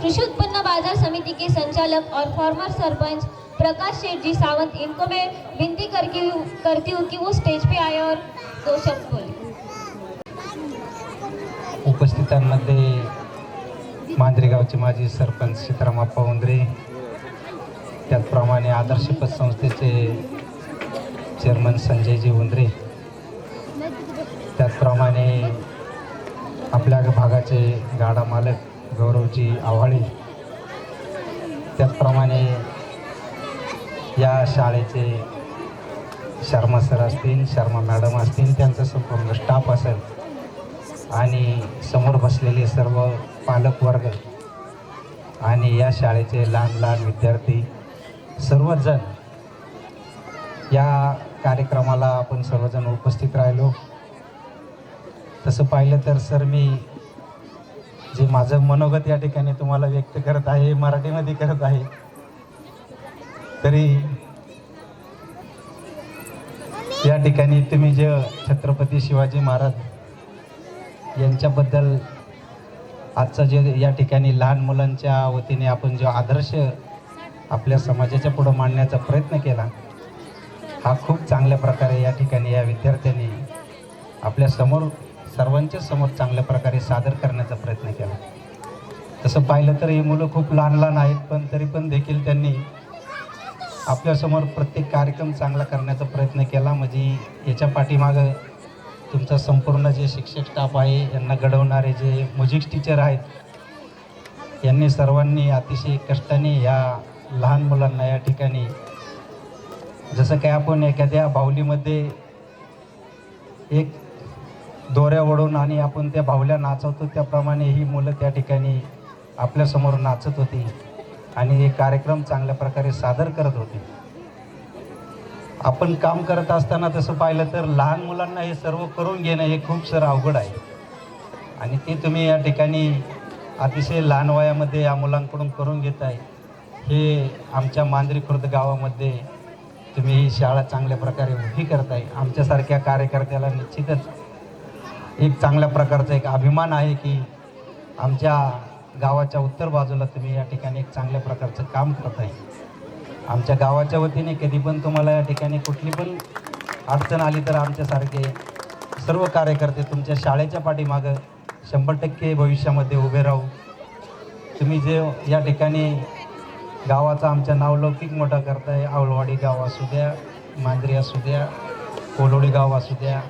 कृषि उत्पन्न बाजार समिति के संचालक और फॉर्मर सरपंच प्रकाश शेठ जी सावंत इनको मैं विनती करती हूँ कि वो स्टेज पे आए और 2 शब्द बोले। उपस्थितांमध्ये मांजरी गावचे माजी सरपंच सीतारामप्पा उंद्रे, त्याचप्रमाणे आदर्श पतसंस्थेचे चेअरमन संजयजी उंद्रे, त्याचप्रमाणे आपल्या भागाचे गाडा मालक गौरवजी आव्हाळे, त्याचप्रमाणे या शाळेचे शर्मा सर असतील, शर्मा मॅडम असतील, त्यांचा संपूर्ण स्टाफ असेल आणि समोर बसलेले सर्व पालक वर्ग आणि या शाळेचे लहान लहान विद्यार्थी सर्वजण या कार्यक्रमाला आपण सर्वजण उपस्थित राहिलो। तसं पाहिलं तर सर, मी जे माझं मनोगत या ठिकाणी तुम्हाला व्यक्त करत आहे, मराठीमध्ये करत आहे, तरी या ठिकाणी तुम्ही जे छत्रपती शिवाजी महाराज यांच्याबद्दल आजचा जे या ठिकाणी लहान मुलांच्या वतीने आपण जो आदर्श आपल्या समाजाच्या पुढे मांडण्याचा प्रयत्न केला, हा खूप चांगल्या प्रकारे या ठिकाणी या विद्यार्थ्यांनी आपल्या समोर सर्वांच्या समोर चांगल्या प्रकारे सादर करण्याचा प्रयत्न केला। तसं पाहिलं तर ही मुलं खूप लहान लहान आहेत, पण तरी पण देखील त्यांनी आपल्यासमोर प्रत्येक कार्यक्रम चांगला करण्याचा प्रयत्न केला। म्हणजे याच्या पाठीमागं तुमचा संपूर्ण जे शिक्षक स्टाफ आहे, यांना घडवणारे जे म्युझिक टीचर आहेत, यांनी सर्वांनी अतिशय कष्टाने या लहान मुलांना या ठिकाणी, जसं काय आपण एखाद्या बाहुलीमध्ये एक दोऱ्या ओढून आणि आपण त्या बाहुल्या नाचवतो, त्याप्रमाणे ही मुलं त्या ठिकाणी आपल्यासमोर नाचत होती आणि हे कार्यक्रम चांगल्या प्रकारे सादर करत होते। आपण काम करत असताना तसं पाहिलं तर लहान मुलांना हे सर्व करून घेणं हे खूप सर अवघड आहे आणि ते तुम्ही या ठिकाणी अतिशय लहान वयामध्ये या मुलांकडून करून घेत आहे। हे आमच्या मांजरी खुर्द गावामध्ये तुम्ही ही शाळा चांगल्या प्रकारे उभी करताय। आमच्यासारख्या कार्यकर्त्याला निश्चितच एक चांगल्या प्रकारचा एक अभिमान आहे की आमच्या गावाच्या उत्तर बाजूला तुम्ही या ठिकाणी एक चांगल्या प्रकारचं काम करताय। आमच्या गावाच्या वतीने कधी पण तुम्हाला या ठिकाणी कुठली पण अडचण आली तर आमच्यासारखे सर्व कार्यकर्ते तुमच्या शाळेच्या पाठीमागं 100% भविष्यामध्ये उभे राहू। तुम्ही जे या ठिकाणी गावाचा आमच्या नावलौकिक मोठा करताय, आवळवाडी गाव असू द्या, मांजरी असू द्या, कोलोडी गाव असू द्या,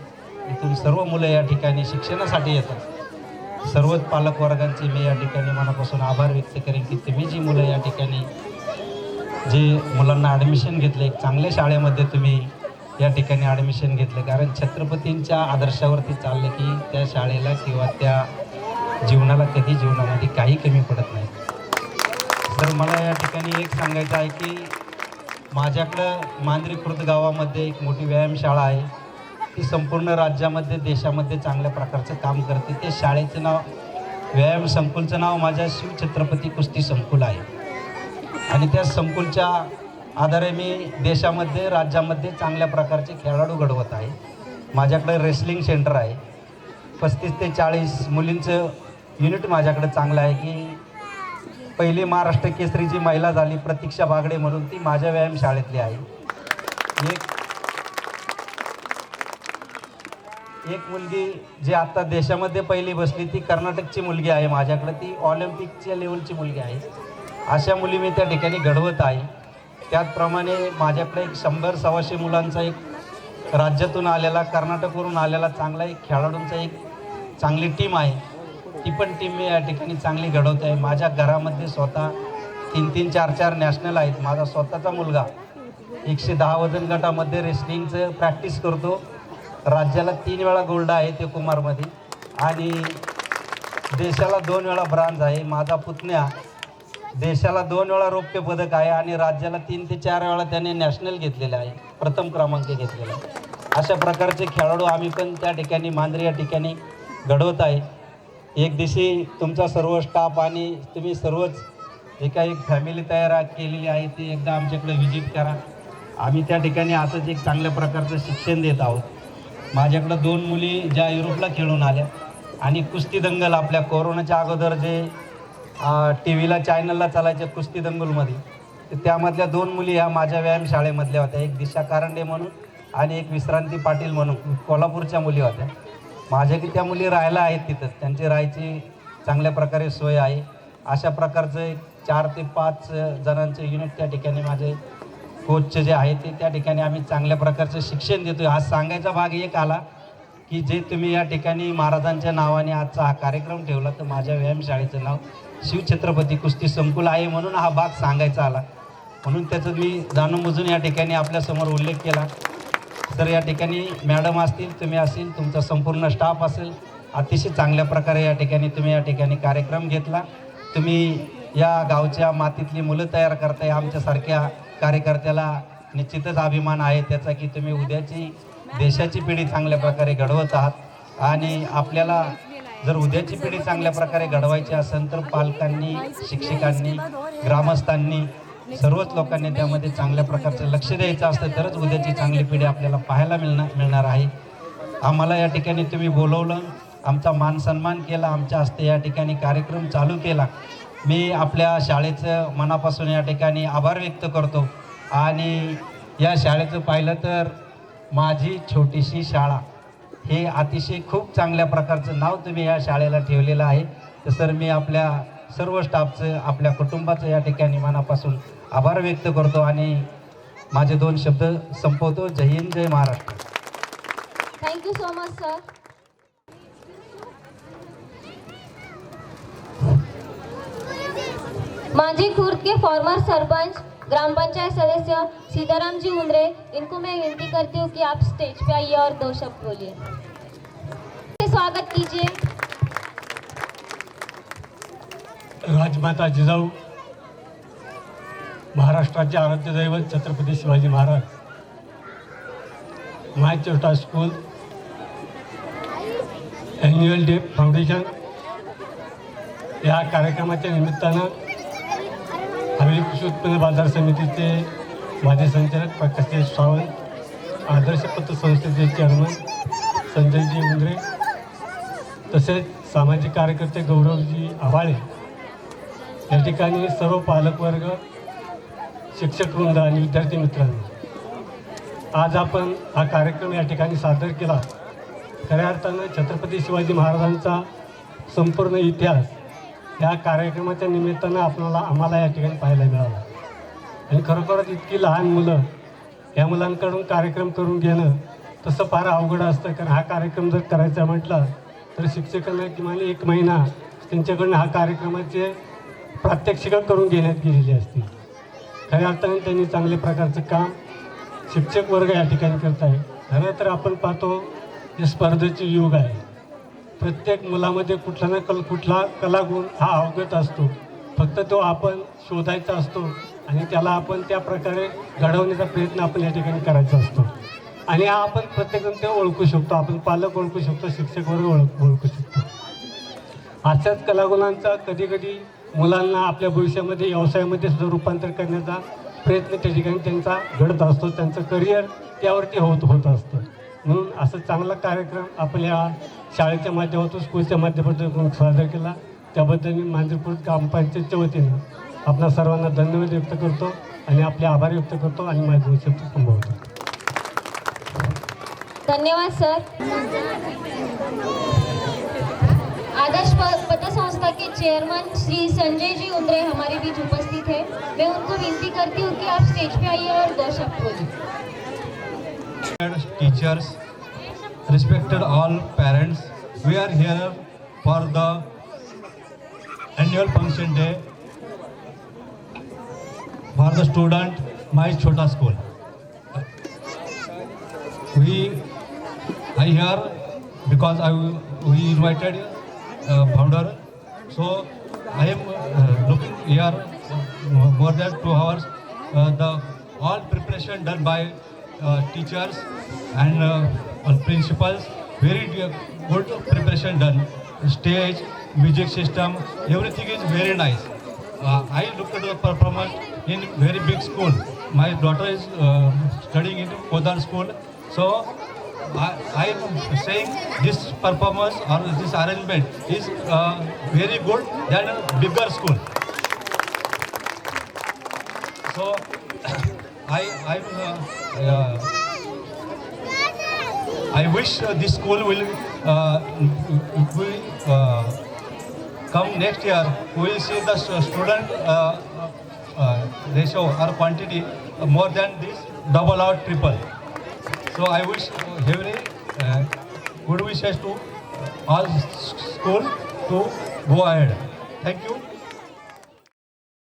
इथून सर्व मुलं या ठिकाणी शिक्षणासाठी येतात। सर्वच पालक वर्गांचे मी या ठिकाणी मनापासून आभार व्यक्त करेन की तुम्ही जी मुलं या ठिकाणी जे मुलांना ॲडमिशन घेतले, एक चांगल्या शाळेमध्ये तुम्ही या ठिकाणी ॲडमिशन घेतले, कारण छत्रपतींच्या आदर्शावरती चाललं की त्या शाळेला किंवा त्या जीवनाला कधी जीवनामध्ये काही कमी पडत नाही। तर मला या ठिकाणी एक सांगायचं आहे की माझ्याकडं मांजरी खुर्द गावामध्ये एक मोठी व्यायामशाळा आहे, ती संपूर्ण राज्यामध्ये देशामध्ये चांगल्या प्रकारचं काम करते। ते शाळेचं नाव, व्यायाम संकुलचं नाव माझ्या शिवछत्रपती कुस्ती संकुल आहे आणि त्या संकुलच्या आधारे मी देशामध्ये राज्यामध्ये चांगल्या प्रकारचे खेळाडू घडवत आहे। माझ्याकडे रेसलिंग सेंटर आहे, 35 ते 40 मुलींचं युनिट माझ्याकडे चांगलं आहे की पहिली महाराष्ट्र केसरीची महिला झाली प्रतीक्षा बागडे म्हणून, ती माझ्या व्यायामशाळेतली आहे। एक मुलगी जी आता देशामध्ये पहिली बसली ती कर्नाटकची मुलगी आहे माझ्याकडे, ती ऑलिम्पिकच्या लेवलची मुलगी आहे। अशा मुली मी त्या ठिकाणी घडवत आहे। त्याचप्रमाणे माझ्याकडे एक 100-125 मुलांचा एक राज्यातून आलेला, कर्नाटकवरून आलेला चांगला एक खेळाडूंचा एक चांगली टीम आहे, ती पण टीम मी या ठिकाणी चांगली घडवत आहे। माझ्या घरामध्ये स्वतः 3-3, 4-4 नॅशनल आहेत। माझा स्वतःचा मुलगा 110 वजन गटामध्ये रेसलिंगचं प्रॅक्टिस करतो, राज्याला 3 वेळा गोल्ड आहे ते कुमारमध्ये आणि देशाला 2 वेळा ब्रांज आहे। माझा पुतण्या देशाला 2 वेळा रौप्य पदक आहे आणि राज्याला 3 ते 4 वेळा त्याने नॅशनल घेतलेले आहे, प्रथम क्रमांक घेतलेला आहे। अशा प्रकारचे खेळाडू आम्ही पण त्या ठिकाणी मांजरी या ठिकाणी घडवत आहे। एक दिवशी तुमचा सर्व स्टाफ आणि तुम्ही सर्वच जे काही फॅमिली तयार केलेली आहे ती एकदा आमच्याकडे व्हिजिट करा। आम्ही त्या ठिकाणी असंच एक चांगल्या प्रकारचं शिक्षण देत आहोत। माझ्याकडं 2 मुली ज्या युरोपला खेळून आल्या आणि कुस्ती दंगल आपल्या कोरोनाच्या अगोदर जे टी व्हीला चॅनलला चालायच्या कुस्ती दंगलमध्ये. तर त्यामधल्या 2 मुली ह्या माझ्या व्यायामशाळेमधल्या होत्या. एक दिशा कारंडे म्हणून आणि एक विश्रांती पाटील म्हणून कोल्हापूरच्या मुली होत्या. माझ्या की त्या मुली राहायला आहेत तिथंच. त्यांची राहायची चांगल्या प्रकारे सोय आहे. अशा प्रकारचं एक 4 ते 5 जणांचं युनिट त्या ठिकाणी माझे कोचचे जे आहे ते त्या ठिकाणी आम्ही चांगल्या प्रकारचं शिक्षण देतो. आज सांगायचा भाग एक आला की जे तुम्ही या ठिकाणी महाराजांच्या नावाने आजचा हा कार्यक्रम ठेवला, तर माझ्या व्यायामशाळेचं नाव शिवछत्रपती कुस्ती संकुल आहे म्हणून हा भाग सांगायचा आला. म्हणून त्याचं मी जाणून या ठिकाणी आपल्यासमोर उल्लेख केला. तर या ठिकाणी मॅडम असतील, तुम्ही असेल, तुमचा संपूर्ण स्टाफ असेल, अतिशय चांगल्या प्रकारे या ठिकाणी तुम्ही या ठिकाणी कार्यक्रम घेतला. तुम्ही या गावच्या मातीतली मुलं तयार करताय. आमच्यासारख्या कार्यकर्त्याला निश्चितच अभिमान आहे त्याचा की तुम्ही उद्याची देशाची पिढी चांगल्या प्रकारे घडवत आहात. आणि आपल्याला जर उद्याची पिढी चांगल्या प्रकारे घडवायची असेल तर पालकांनी, शिक्षकांनी, ग्रामस्थांनी, सर्वच लोकांनी त्यामध्ये चांगल्या प्रकारचं लक्ष द्यायचं असतं, तरच उद्याची चांगली पिढी आपल्याला पाहायला मिळणार आहे. आम्हाला या ठिकाणी तुम्ही बोलवलं, आमचा मान सन्मान केला, आमच्या हस्ते या ठिकाणी कार्यक्रम चालू केला. मी आपल्या शाळेचं मनापासून या ठिकाणी आभार व्यक्त करतो. आणि या शाळेचं पाहिलं तर माझी छोटीशी शाळा हे अतिशय खूप चांगल्या प्रकारचं नाव तुम्ही या शाळेला ठेवलेलं आहे. तर सर मी आपल्या सर्व स्टाफचं, आपल्या कुटुंबाचं या ठिकाणी मनापासून आभार व्यक्त करतो आणि माझे 2 शब्द संपवतो. जय हिंद, जय Maharashtra. Thank you so much sir. Manjhi Khurd के फॉर्मर सरपंच, ग्राम पंचायत सदस्य सीताराम जी उंद्रे, इनको मैं विनती करती हूँ कि आप स्टेज पे आइए और 2 शब्द बोलिए. स्वागत कीजिए. राजमाता जिजाऊ, महाराष्ट्राचे आराध्य दैवत छत्रपती शिवाजी महाराज, माय छोटा स्कूल, ॲन्युअल डे फाउंडेशन या कार्यक्रमाच्या निमित्तानं हवेली कृषी उत्पन्न बाजार समितीचे माजी संचालक प्रकाश सावंत, आदर्श पतसंस्थेचे चेअरमन संजयजी उंद्रे, तसेच सामाजिक कार्यकर्ते गौरवजी आवाळे, या ठिकाणी सर्व पालकवर्ग, शिक्षकवृंद आणि विद्यार्थी मित्रांनो, आज आपण हा कार्यक्रम या ठिकाणी सादर केला. खऱ्या अर्थानं छत्रपती शिवाजी महाराजांचा संपूर्ण इतिहास या कार्यक्रमाच्या निमित्तानं आम्हाला या ठिकाणी पाहायला मिळाला. आणि खरोखरच इतकी लहान मुलं, या मुलांकडून कार्यक्रम करून घेणं तसं फार अवघड असतं. कारण हा कार्यक्रम जर करायचा म्हटला तर शिक्षकांना किमान 1 महिना त्यांच्याकडून हा कार्यक्रमाचे प्रात्यक्षिकं करून घेण्यात गेलेली असते. खऱ्या अर्थाने त्यांनी चांगल्या प्रकारचं काम शिक्षक वर्ग या ठिकाणी करत आहे. खरं तर आपण पाहतो हे स्पर्धेचे युग आहे. प्रत्येक मुलामध्ये कुठला ना कुठला कलागुण हा अवगत असतो. फक्त तो आपण शोधायचा असतो आणि त्याला आपण त्या प्रकारे घडवण्याचा प्रयत्न आपण या ठिकाणी करायचा असतो. आणि हा आपण प्रत्येकजण ते ओळखू शकतो. आपण पालक ओळखू शकतो, शिक्षक वर्ग ओळखू शकतो. अशाच कलागुणांचा कधीकधी मुलांना आपल्या भविष्यामध्ये व्यवसायामध्ये सुद्धा रूपांतर करण्याचा प्रयत्न त्या ठिकाणी त्यांचा घडत असतो. त्यांचं करिअर त्यावरती होत असतं. म्हणून असं चांगला कार्यक्रम आपल्या शाळेच्या माध्यमातून, स्कूलच्या माध्यमातून सादर केला. त्याबद्दल मी मांजरपूर ग्रामपंचायतच्या वतीनं आपल्या सर्वांना धन्यवाद व्यक्त करतो आणि आपले आभार व्यक्त करतो आणि माझे 2 शब्द संपवतो. धन्यवाद सर. आदर्श पतसंस्था के चेयरमैन श्री संजय जी उंद्रे हमारे बीच उपस्थित है. मैं उनको विनती करती हूँ कि आप स्टेज पे आइए और 2 शब्द बोलिए. Teachers, respected all parents, we are here for the annual function day for the student my chota school. I here because we invited founder, so I am looking here more than 2 hours. The all preparation done by teachers and principals, very good preparation done. Stage, music system, everything is very nice. I looked at the performance in very big school. My daughter is studying in Kodar school, so I am saying this performance or this arrangement is very good than a bigger school. So I wish this school will come next year. We will see the student ratio or quantity more than this double or triple. So I wish every good wishes to all school to go ahead. Thank you.